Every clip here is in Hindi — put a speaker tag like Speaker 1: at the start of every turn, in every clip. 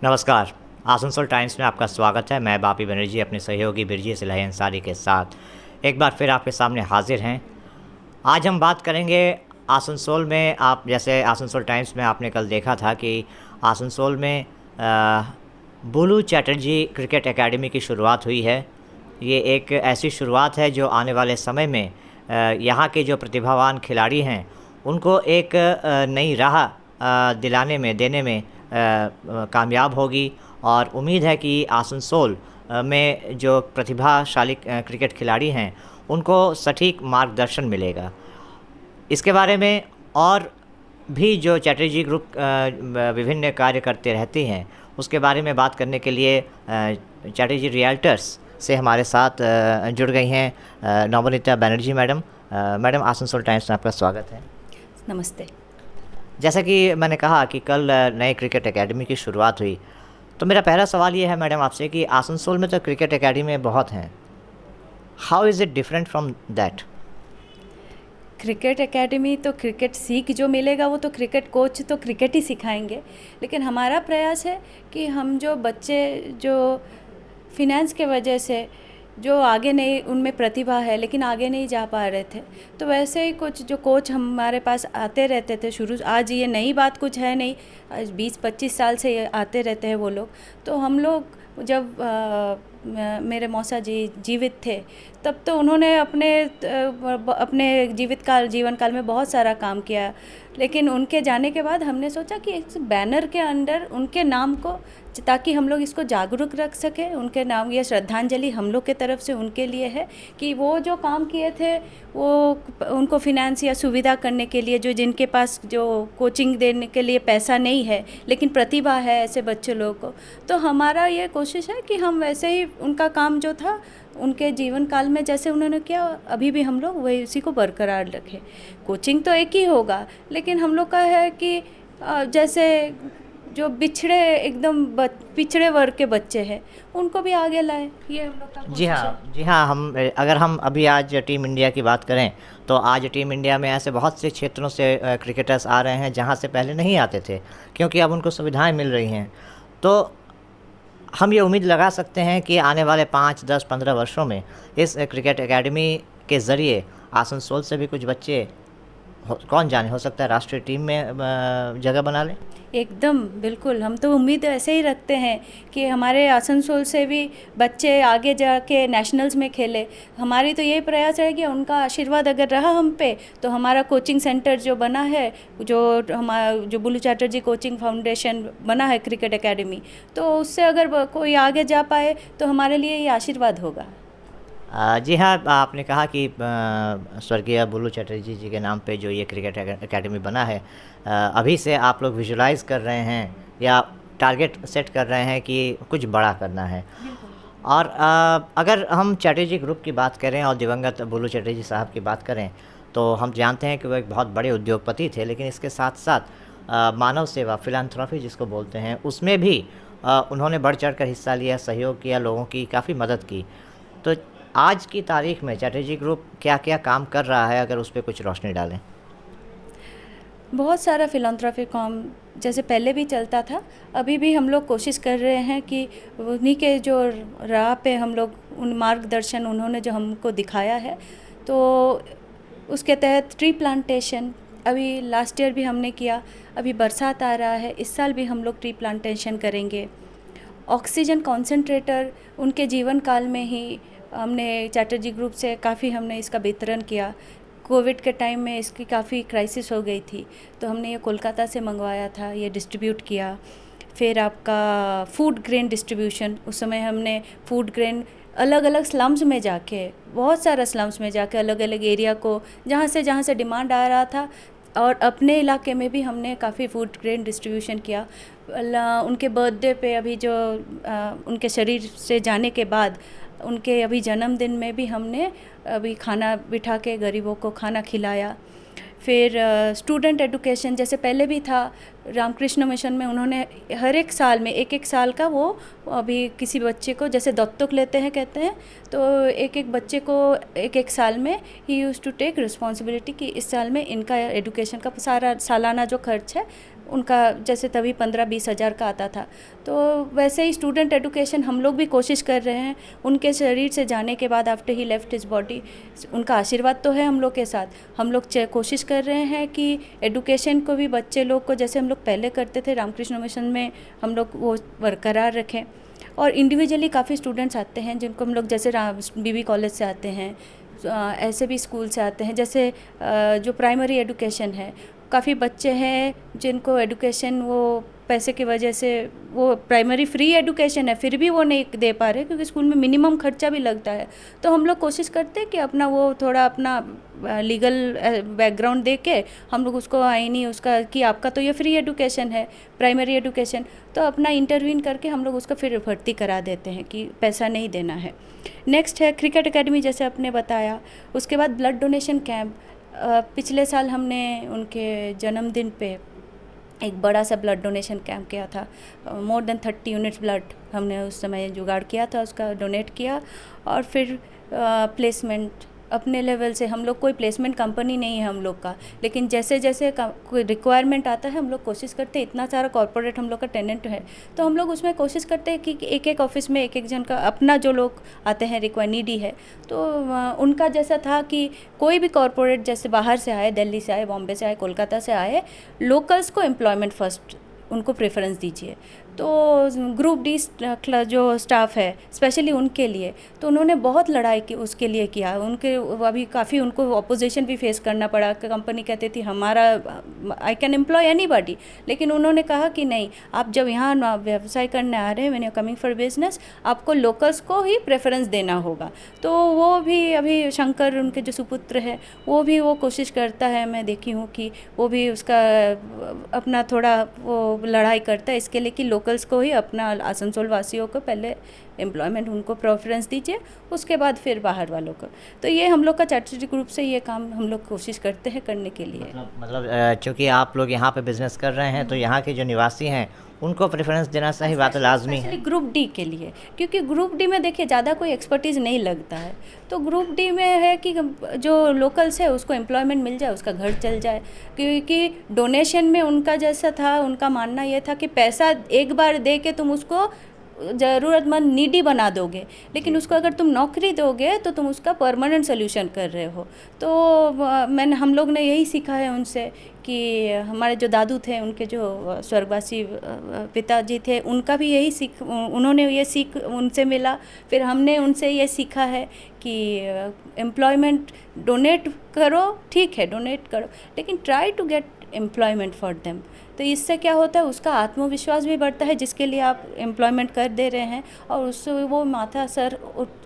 Speaker 1: नमस्कार। आसनसोल टाइम्स में आपका स्वागत है। मैं बापी बनर्जी अपने सहयोगी बिरजी सिलाही अंसारी के साथ एक बार फिर आपके सामने हाजिर हैं। आज हम बात करेंगे आसनसोल में। आप जैसे आसनसोल टाइम्स में आपने कल देखा था कि आसनसोल में बुलू चैटर्जी क्रिकेट एकेडमी की शुरुआत हुई है। ये एक ऐसी शुरुआत है जो आने वाले समय में यहाँ के जो प्रतिभावान खिलाड़ी हैं उनको एक नई राह दिलाने में देने में कामयाब होगी। और उम्मीद है कि आसनसोल में जो प्रतिभाशाली क्रिकेट खिलाड़ी हैं उनको सटीक मार्गदर्शन मिलेगा। इसके बारे में और भी जो चैटर्जी ग्रुप विभिन्न कार्य करते रहती हैं उसके बारे में बात करने के लिए चैटर्जी रियल्टर्स से हमारे साथ जुड़ गई हैं Nabanita Banerjee madam. Madam, Asansol Times में आपका स्वागत है।
Speaker 2: नमस्ते।
Speaker 1: जैसा कि मैंने कहा कि कल नए क्रिकेट एकेडमी की शुरुआत हुई, तो मेरा पहला सवाल ये है मैडम आपसे कि आसनसोल में तो क्रिकेट एकेडमी बहुत हैं, how is it different from that?
Speaker 2: Cricket academy तो क्रिकेट सीख जो मिलेगा वो तो क्रिकेट कोच तो क्रिकेट ही सिखाएंगे, लेकिन हमारा प्रयास है कि हम जो बच्चे जो फिनेंस के वजह से जो आगे नहीं, उनमें प्रतिभा है लेकिन आगे नहीं जा पा रहे थे, तो वैसे ही कुछ जो कोच हमारे पास आते रहते थे शुरू। आज ये नई बात कुछ है नहीं, 20-25 साल से ये आते रहते हैं वो लोग। तो हम लोग जब मेरे मौसा जी जीवित थे तब तो उन्होंने अपने जीवन काल में बहुत सारा काम किया, लेकिन उनके जाने के बाद हमने सोचा कि इस बैनर के अंदर उनके नाम को, ताकि हम लोग इसको जागरूक रख सकें, उनके नाम, ये श्रद्धांजलि हम लोग के तरफ से उनके लिए है कि वो जो काम किए थे वो उनको फिनेंस या सुविधा करने के लिए, जो जिनके पास जो कोचिंग देने के लिए पैसा नहीं है लेकिन प्रतिभा है ऐसे बच्चे लोगों को, तो हमारा ये कोशिश है कि हम वैसे ही उनका काम जो था उनके जीवन काल में जैसे उन्होंने किया अभी भी हम लोग वही उसी को बरकरार रखें। कोचिंग तो एक ही होगा, लेकिन हम लोग का है कि जैसे जो पिछड़े वर्ग के बच्चे हैं उनको भी आगे लाए, ये हम लोग का कोशिश है।
Speaker 1: जी हाँ, अगर हम अभी आज टीम इंडिया की बात करें तो आज टीम इंडिया में ऐसे बहुत से क्षेत्रों से क्रिकेटर्स आ रहे हैं जहाँ से पहले नहीं आते थे, क्योंकि अब उनको सुविधाएं मिल रही हैं। तो हम ये उम्मीद लगा सकते हैं कि आने वाले 5, 10, 15 वर्षों में इस क्रिकेट एकेडमी के ज़रिए आसनसोल से भी कुछ बच्चे कौन जाने, हो सकता है राष्ट्रीय टीम में जगह बना लें।
Speaker 2: एकदम बिल्कुल, हम तो उम्मीद ऐसे ही रखते हैं कि हमारे आसनसोल से भी बच्चे आगे जाके नेशनल्स में खेले। हमारी तो यही प्रयास है कि उनका आशीर्वाद अगर रहा हम पे, तो हमारा कोचिंग सेंटर जो बना है, जो बुलू चैटर्जी कोचिंग फाउंडेशन बना है क्रिकेट एकेडमी, तो उससे अगर कोई आगे जा पाए तो हमारे लिए ये आशीर्वाद होगा।
Speaker 1: जी हाँ, आपने कहा कि स्वर्गीय बुलू चैटर्जी जी के नाम पे जो ये क्रिकेट एकेडमी बना है, अभी से आप लोग विजुलाइज कर रहे हैं या टारगेट सेट कर रहे हैं कि कुछ बड़ा करना है। और अगर हम चैटर्जी ग्रुप की बात करें और दिवंगत बुलू चैटर्जी साहब की बात करें तो हम जानते हैं कि वो एक बहुत बड़े उद्योगपति थे, लेकिन इसके साथ साथ मानव सेवा, फिलांथ्रोफी जिसको बोलते हैं, उसमें भी उन्होंने बढ़ चढ़ कर हिस्सा लिया, सहयोग किया, लोगों की काफ़ी मदद की। तो आज की तारीख में चैटर्जी ग्रुप क्या क्या काम कर रहा है, अगर उस पर कुछ रोशनी डालें?
Speaker 2: बहुत सारा फिलॉन्थ्रॉफी काम जैसे पहले भी चलता था, अभी भी हम लोग कोशिश कर रहे हैं कि उन्हीं के जो राह पे हम लोग, उन मार्गदर्शन उन्होंने जो हमको दिखाया है, तो उसके तहत ट्री प्लांटेशन अभी लास्ट ईयर भी हमने किया। अभी बरसात आ रहा है, इस साल भी हम लोग ट्री प्लांटेशन करेंगे। ऑक्सीजन कॉन्सेंट्रेटर उनके जीवन काल में ही हमने चैटर्जी ग्रुप से काफ़ी हमने इसका वितरण किया। कोविड के टाइम में इसकी काफ़ी क्राइसिस हो गई थी, तो हमने ये कोलकाता से मंगवाया था, ये डिस्ट्रीब्यूट किया। फिर आपका फूड ग्रेन डिस्ट्रीब्यूशन, उस समय हमने फूड ग्रेन अलग अलग स्लम्स में जाके, बहुत सारा स्लम्स में जाके अलग अलग एरिया को, जहाँ से डिमांड आ रहा था, और अपने इलाके में भी हमने काफ़ी फूड ग्रेन डिस्ट्रीब्यूशन किया। उनके बर्थडे पे अभी जो उनके शरीर से जाने के बाद उनके अभी जन्मदिन में भी हमने अभी खाना बिठा के गरीबों को खाना खिलाया। फिर स्टूडेंट एजुकेशन जैसे पहले भी था, रामकृष्ण मिशन में उन्होंने हर एक साल में एक साल का वो अभी किसी बच्चे को जैसे दत्तक लेते हैं कहते हैं, तो एक बच्चे को एक साल में ही यूज़ टू टेक रिस्पॉन्सिबिलिटी कि इस साल में इनका एजुकेशन का सारा सालाना जो खर्च है उनका जैसे तभी 15-20 हज़ार का आता था। तो वैसे ही स्टूडेंट एजुकेशन हम लोग भी कोशिश कर रहे हैं। उनके शरीर से जाने के बाद after he left his body, उनका आशीर्वाद तो है हम लोग के साथ। हम लोग कोशिश कर रहे हैं कि एजुकेशन को भी बच्चे लोग को जैसे हम लोग पहले करते थे रामकृष्ण मिशन में, हम लोग वो बरकरार रखें। और इंडिविजुअली काफ़ी स्टूडेंट्स आते हैं जिनको हम लोग जैसे बीबी कॉलेज से आते हैं, ऐसे भी स्कूल से आते हैं। जैसे जो प्राइमरी एजुकेशन है, काफ़ी बच्चे हैं जिनको एजुकेशन वो पैसे की वजह से, वो प्राइमरी फ्री एजुकेशन है फिर भी वो नहीं दे पा रहे क्योंकि स्कूल में मिनिमम खर्चा भी लगता है। तो हम लोग कोशिश करते हैं कि अपना वो थोड़ा अपना लीगल बैकग्राउंड दे के हम लोग उसको आईनी उसका कि आपका तो ये फ्री एजुकेशन है प्राइमरी एजुकेशन, तो अपना इंटरवीन करके हम लोग उसको फिर भर्ती करा देते हैं कि पैसा नहीं देना है। नेक्स्ट है क्रिकेट एकेडमी, जैसे आपने बताया। उसके बाद ब्लड डोनेशन कैंप, पिछले साल हमने उनके जन्मदिन पे एक बड़ा सा ब्लड डोनेशन कैंप किया था। मोर देन 30 यूनिट्स ब्लड हमने उस समय जुगाड़ किया था, उसका डोनेट किया। और फिर प्लेसमेंट अपने लेवल से, हम लोग कोई प्लेसमेंट कंपनी नहीं है हम लोग का, लेकिन जैसे जैसे कोई रिक्वायरमेंट आता है हम लोग कोशिश करते हैं। इतना सारा कॉर्पोरेट हम लोग का टेनेंट है तो हम लोग उसमें कोशिश करते हैं कि एक एक ऑफिस में एक एक जन का अपना जो लोग आते हैं रिक्वायर नीडी है, तो उनका जैसा था कि कोई भी कॉर्पोरेट जैसे बाहर से आए, दिल्ली से आए, बॉम्बे से आए, कोलकाता से आए, लोकल्स को एम्प्लॉयमेंट फर्स्ट उनको प्रेफरेंस दीजिए। तो ग्रुप डी जो स्टाफ है स्पेशली उनके लिए, तो उन्होंने बहुत लड़ाई की उसके लिए किया। उनके अभी काफ़ी उनको अपोजिशन भी फेस करना पड़ा। कंपनी कहती थी हमारा आई कैन एम्प्लॉय एनीबॉडी, लेकिन उन्होंने कहा कि नहीं, आप जब यहाँ व्यवसाय करने आ रहे हैं, when you coming for business, आपको लोकल्स को ही प्रेफरेंस देना होगा। तो वो भी अभी शंकर उनके जो सुपुत्र है वो भी वो कोशिश करता है, मैं देखी हूँ कि वो भी उसका अपना थोड़ा वो लड़ाई करता है इसके लिए कि लोकल्स को ही, अपना आसनसोल वासियों को पहले एम्प्लॉयमेंट उनको प्रेफरेंस दीजिए, उसके बाद फिर बाहर वालों को। तो ये हम लोग का चैरिटी ग्रुप से ये काम हम लोग कोशिश करते हैं करने के लिए।
Speaker 1: मतलब चूँकि आप लोग यहाँ पे बिजनेस कर रहे हैं तो यहाँ के जो निवासी हैं उनको प्रेफरेंस देना सही बात है, लाजमी है।
Speaker 2: ग्रुप डी के लिए, क्योंकि ग्रुप डी में देखिए ज़्यादा कोई एक्सपर्टीज़ नहीं लगता है। तो ग्रुप डी में है कि जो लोकल्स है उसको एम्प्लॉयमेंट मिल जाए, उसका घर चल जाए। क्योंकि डोनेशन में उनका जैसा था, उनका मानना ये था कि पैसा एक बार दे के तुम उसको ज़रूरतमंद नीडी बना दोगे, लेकिन उसको अगर तुम नौकरी दोगे तो तुम उसका परमानेंट सोल्यूशन कर रहे हो। तो हम लोग ने यही सीखा है उनसे कि हमारे जो दादू थे, उनके जो स्वर्गवासी पिताजी थे, उनका भी यही सीख, उन्होंने ये सीख उनसे मिला। फिर हमने उनसे ये सीखा है कि एम्प्लॉयमेंट डोनेट करो, ठीक है डोनेट करो, लेकिन try to get employment for them. तो इससे क्या होता है, उसका आत्मविश्वास भी बढ़ता है जिसके लिए आप एम्प्लॉयमेंट कर दे रहे हैं, और उससे वो माथा सर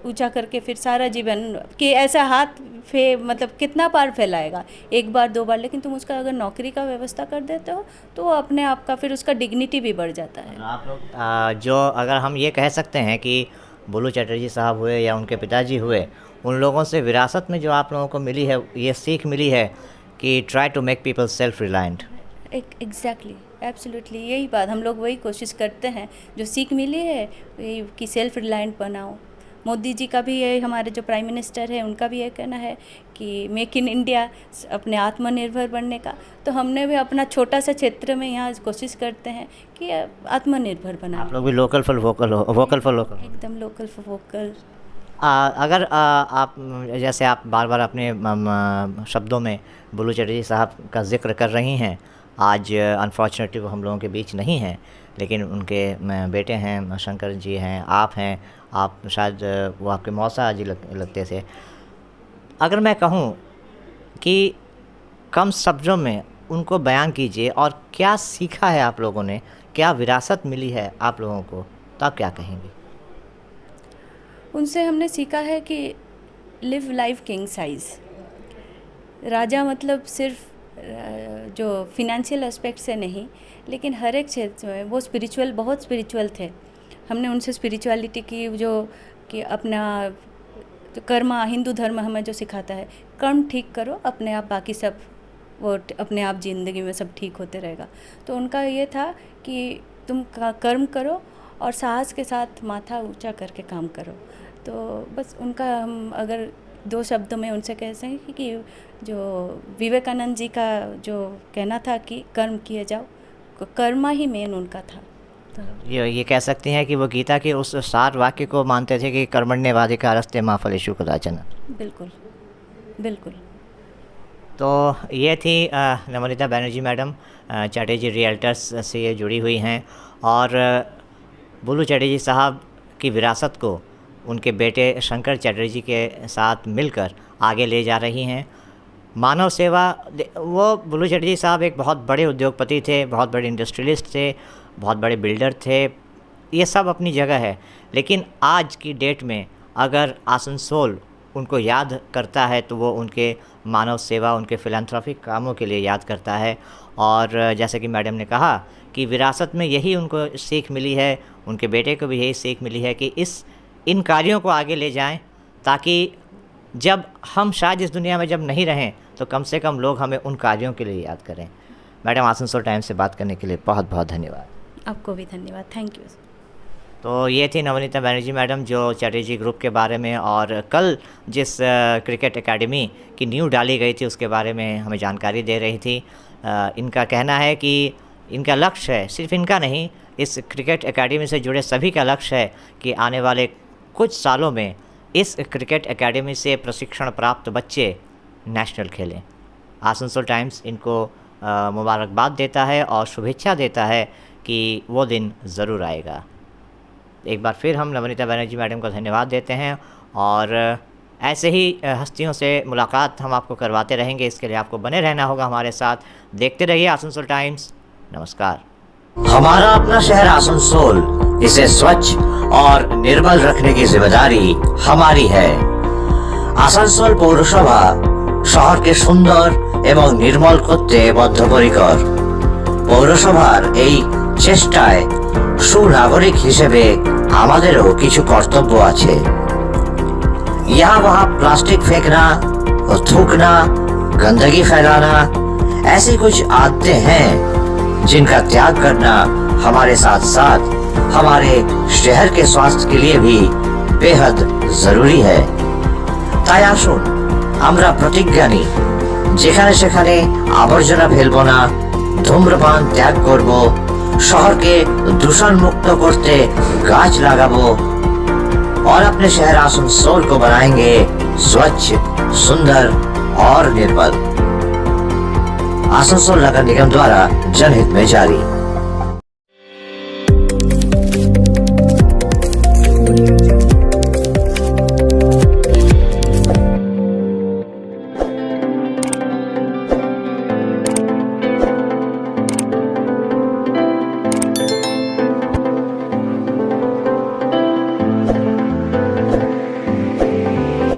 Speaker 2: ऊंचा करके फिर सारा जीवन कि ऐसा हाथ मतलब कितना बार फैलाएगा, एक बार दो बार, लेकिन तुम उसका अगर नौकरी का व्यवस्था कर देते हो तो वो अपने आप का फिर उसका डिग्निटी भी बढ़ जाता है।
Speaker 1: आप लोग जो अगर हम ये कह सकते हैं कि बुल्लू चटर्जी साहब हुए या उनके पिताजी हुए, उन लोगों से विरासत में जो आप लोगों को मिली है, ये सीख मिली है कि try to make people self reliant.
Speaker 2: Exactly, absolutely, यही बात हम लोग वही कोशिश करते हैं। जो सीख मिली है यही कि सेल्फ रिलायंट बनाओ। मोदी जी का भी ये, हमारे जो प्राइम मिनिस्टर है उनका भी ये कहना है कि मेक इन इंडिया, अपने आत्मनिर्भर बनने का। तो हमने भी अपना छोटा सा क्षेत्र में यहाँ कोशिश करते हैं कि आत्मनिर्भर बना।
Speaker 1: आप लोग भी लोकल फॉर वोकल हो, वोकल फॉर लोकल।
Speaker 2: एकदम लोकल फॉर वोकल।
Speaker 1: अगर आप जैसे आप बार बार अपने शब्दों में बुल्लू चटर्जी साहब का जिक्र कर रही हैं, आज अनफॉर्चुनेटली वो हम लोगों के बीच नहीं हैं, लेकिन उनके बेटे हैं, शंकर जी हैं, आप हैं, आप शायद वो आपके मौसा जी लगते थे। अगर मैं कहूँ कि कम शब्दों में उनको बयान कीजिए और क्या सीखा है आप लोगों ने, क्या विरासत मिली है आप लोगों को, तो आप क्या कहेंगे?
Speaker 2: उनसे हमने सीखा है कि लिव लाइफ किंग साइज़। राजा मतलब सिर्फ जो फिनेंशियल एस्पेक्ट से नहीं, लेकिन हर एक क्षेत्र में वो स्पिरिचुअल, बहुत स्पिरिचुअल थे। हमने उनसे स्पिरिचुअलिटी की जो कि अपना जो कर्म, हिंदू धर्म हमें जो सिखाता है, कर्म ठीक करो, अपने आप बाकी सब वो अपने आप ज़िंदगी में सब ठीक होते रहेगा। तो उनका ये था कि तुम कर्म करो और साहस के साथ माथा ऊंचा करके काम करो। तो बस उनका हम अगर दो शब्दों में उनसे कह सकें कि जो विवेकानंद जी का जो कहना था कि कर्म किए जाओ, कर्म ही मेन उनका था। तो
Speaker 1: ये कह सकती हैं कि वो गीता के उस सार वाक्य को मानते थे कि कर्मण्येवाधिकारस्ते मा फलेषु कदाचन।
Speaker 2: बिल्कुल बिल्कुल।
Speaker 1: तो ये थी नम्रता बनर्जी मैडम, चटर्जी रियल्टर्स से ये जुड़ी हुई हैं और बुल्लू चटर्जी साहब की विरासत को उनके बेटे शंकर चटर्जी के साथ मिलकर आगे ले जा रही हैं। मानव सेवा, वो बुल्लू चटर्जी साहब एक बहुत बड़े उद्योगपति थे, बहुत बड़े इंडस्ट्रियलिस्ट थे, बहुत बड़े बिल्डर थे, ये सब अपनी जगह है। लेकिन आज की डेट में अगर आसनसोल उनको याद करता है तो वो उनके मानव सेवा, उनके फिलैंथ्रोपिक कामों के लिए याद करता है। और जैसे कि मैडम ने कहा कि विरासत में यही उनको सीख मिली है, उनके बेटे को भी यही सीख मिली है कि इन कार्यों को आगे ले जाएं, ताकि जब हम शायद इस दुनिया में जब नहीं रहें तो कम से कम लोग हमें उन कार्यों के लिए याद करें। मैडम, आसनसोल टाइम्स से बात करने के लिए बहुत बहुत धन्यवाद।
Speaker 2: आपको भी धन्यवाद, थैंक यू।
Speaker 1: तो ये थी नवनीता बनर्जी मैडम जो चटर्जी ग्रुप के बारे में और कल जिस क्रिकेट एकेडमी की नींव डाली गई थी उसके बारे में हमें जानकारी दे रही थी। इनका कहना है कि इनका लक्ष्य है, सिर्फ इनका नहीं, इस क्रिकेट एकेडमी से जुड़े सभी का लक्ष्य है कि आने वाले कुछ सालों में इस क्रिकेट एकेडमी से प्रशिक्षण प्राप्त बच्चे नेशनल खेलें। आसनसोल टाइम्स इनको मुबारकबाद देता है और शुभेच्छा देता है कि वो दिन ज़रूर आएगा। एक बार फिर हम नवनीता बनर्जी मैडम को धन्यवाद देते हैं और ऐसे ही हस्तियों से मुलाकात हम आपको करवाते रहेंगे। इसके लिए आपको बने रहना होगा हमारे साथ। देखते रहिए आसनसोल टाइम्स। नमस्कार।
Speaker 3: हमारा अपना शहर आसनसोल, इसे स्वच्छ और निर्मल रखने की जिम्मेदारी हमारी है। आसनसोल पौरसभा শহর কে সুন্দর এবং নির্মল করতে বদ্ধপরিকর। পৌরসভার এই চেষ্টায় সুনাগরিক হিসেবে আমাদেরও কিছু কর্তব্য আছে। यहाँ वहाँ प्लास्टिक फेंकना और थूकना, गंदगी फैलाना, ऐसी कुछ आदतें हैं जिनका त्याग करना हमारे साथ साथ हमारे शहर के स्वास्थ्य के लिए भी बेहद जरूरी है। তাই আসুন আমরা প্রতিজ্ঞা নিই, যেখানে সেখানে আবর্জনা ফেলবো না, ধূম্রপান ত্যাগ করব, শহরকে দূষণ মুক্ত করতে গাছ লাগাবো और अपने शहर आसनसोल को बनाएंगे स्वच्छ, सुंदर और निर्मल। आसनसोल नगर निगम द्वारा जनहित में जारी।